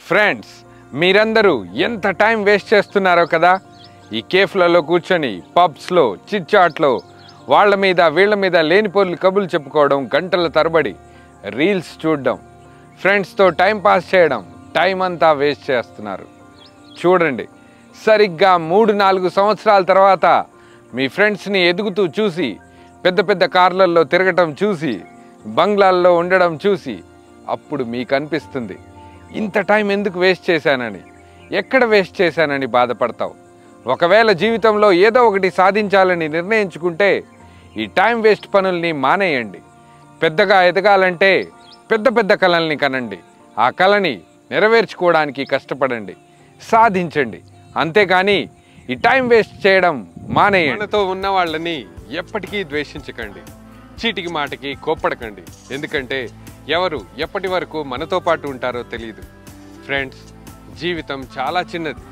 Friends, మీరందరూ ఎంత time waste చేస్తున్నారో కదా. ఈ కేఫ్లలో కూర్చొని పబ్స్లో చిట్ చాట్లో వాళ్ళ మీద వీళ్ళ మీద లేనిపోర్లు కబుర్లు చెప్పుకోవడం, గంటల తరబడి రీల్స్ చూడడం, ఫ్రెండ్స్తో టైం పాస్ చేయడం, టైం అంతా వేస్ట్ చేస్తున్నారు. చూడండి, సరిగ్గా 3-4 సంవత్సరాల తర్వాత మీ ఫ్రెండ్స్ని ఎదుగుతూ చూసి, పెద్ద పెద్ద కార్లల్లో తిరగటం చూసి, బంగ్లాల్లో ఉండడం చూసి అప్పుడు మీకు అనిపిస్తుంది ఇంత టైం ఎందుకు వేస్ట్ చేశానని. ఎక్కడ వేస్ట్ చేశానని బాధపడతావు. ఒకవేళ జీవితంలో ఏదో ఒకటి సాధించాలని నిర్ణయించుకుంటే ఈ టైం వేస్ట్ పనుల్ని మానేయండి. పెద్దగా ఎదగాలంటే పెద్ద పెద్ద కలల్ని కనండి. ఆ కలని నెరవేర్చుకోవడానికి కష్టపడండి, సాధించండి. అంతేగాని ఈ టైం వేస్ట్ చేయడం మానేయండి. మనతో ఉన్న వాళ్ళని ఎప్పటికీ ద్వేషించకండి, చీటికి మాటికి కోప్పడకండి. ఎందుకంటే ఎవరు ఎప్పటి వరకు మనతో పాటు ఉంటారో తెలియదు. ఫ్రెండ్స్, జీవితం చాలా చిన్నది.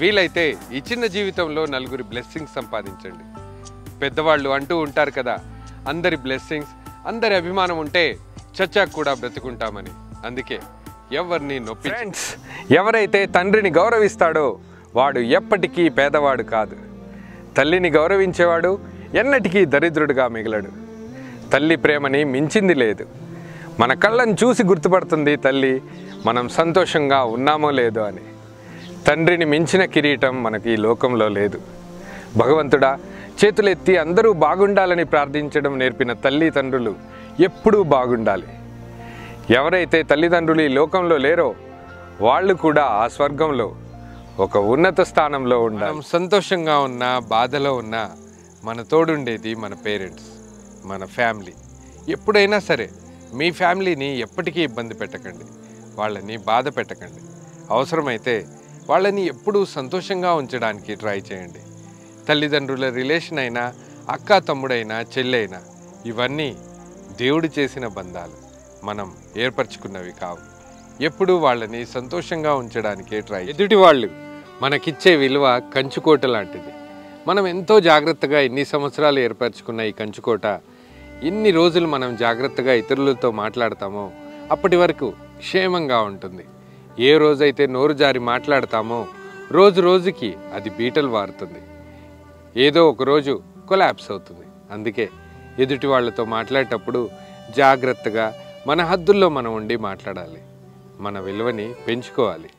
వీలైతే ఈ చిన్న జీవితంలో నలుగురి బ్లెస్సింగ్స్ సంపాదించండి. పెద్దవాళ్ళు అంటూ ఉంటారు కదా, అందరి బ్లెస్సింగ్స్, అందరి అభిమానం ఉంటే చచ్చాకు కూడా బ్రతుకుంటామని. అందుకే ఎవరిని నొప్పి. ఫ్రెండ్స్, ఎవరైతే తండ్రిని గౌరవిస్తాడో వాడు ఎప్పటికీ పేదవాడు కాదు. తల్లిని గౌరవించేవాడు ఎన్నటికీ దరిద్రుడిగా మిగలడు. తల్లి ప్రేమని మించింది లేదు. మన కళ్ళను చూసి గుర్తుపడుతుంది తల్లి మనం సంతోషంగా ఉన్నామో లేదో అని. తండ్రిని మించిన కిరీటం మనకి ఈ లోకంలో లేదు. భగవంతుడా, చేతులెత్తి అందరూ బాగుండాలని ప్రార్థించడం నేర్పిన తల్లిదండ్రులు ఎప్పుడూ బాగుండాలి. ఎవరైతే తల్లిదండ్రులు ఈ లోకంలో లేరో వాళ్ళు కూడా ఆ స్వర్గంలో ఒక ఉన్నత స్థానంలో ఉండాలి. సంతోషంగా ఉన్నా, బాధలో ఉన్నా మన తోడుండేది మన పేరెంట్స్, మన ఫ్యామిలీ. ఎప్పుడైనా సరే మీ ఫ్యామిలీని ఎప్పటికీ ఇబ్బంది పెట్టకండి, వాళ్ళని బాధ పెట్టకండి. అవసరమైతే వాళ్ళని ఎప్పుడూ సంతోషంగా ఉంచడానికి ట్రై చేయండి. తల్లిదండ్రుల రిలేషన్ అయినా, అక్క తమ్ముడైనా, చెల్లెైనా, ఇవన్నీ దేవుడు చేసిన బంధాలు, మనం ఏర్పరచుకున్నవి కావు. ఎప్పుడూ వాళ్ళని సంతోషంగా ఉంచడానికే ట్రై. ఎదుటి వాళ్ళు మనకిచ్చే విలువ కంచుకోట లాంటిది. మనం ఎంతో జాగ్రత్తగా ఇన్ని సంవత్సరాలు ఏర్పరచుకున్న ఈ కంచుకోట ఇన్ని రోజులు మనం జాగ్రత్తగా ఇతరులతో మాట్లాడతామో అప్పటి వరకు క్షేమంగా ఉంటుంది. ఏ రోజైతే నోరు జారి మాట్లాడతామో రోజు రోజుకి అది బీటలు వారుతుంది, ఏదో ఒకరోజు కొలాప్స్ అవుతుంది. అందుకే ఎదుటి వాళ్ళతో మాట్లాడేటప్పుడు జాగ్రత్తగా మన హద్దుల్లో మనం ఉండి మాట్లాడాలి. మన విలువని పెంచుకోవాలి.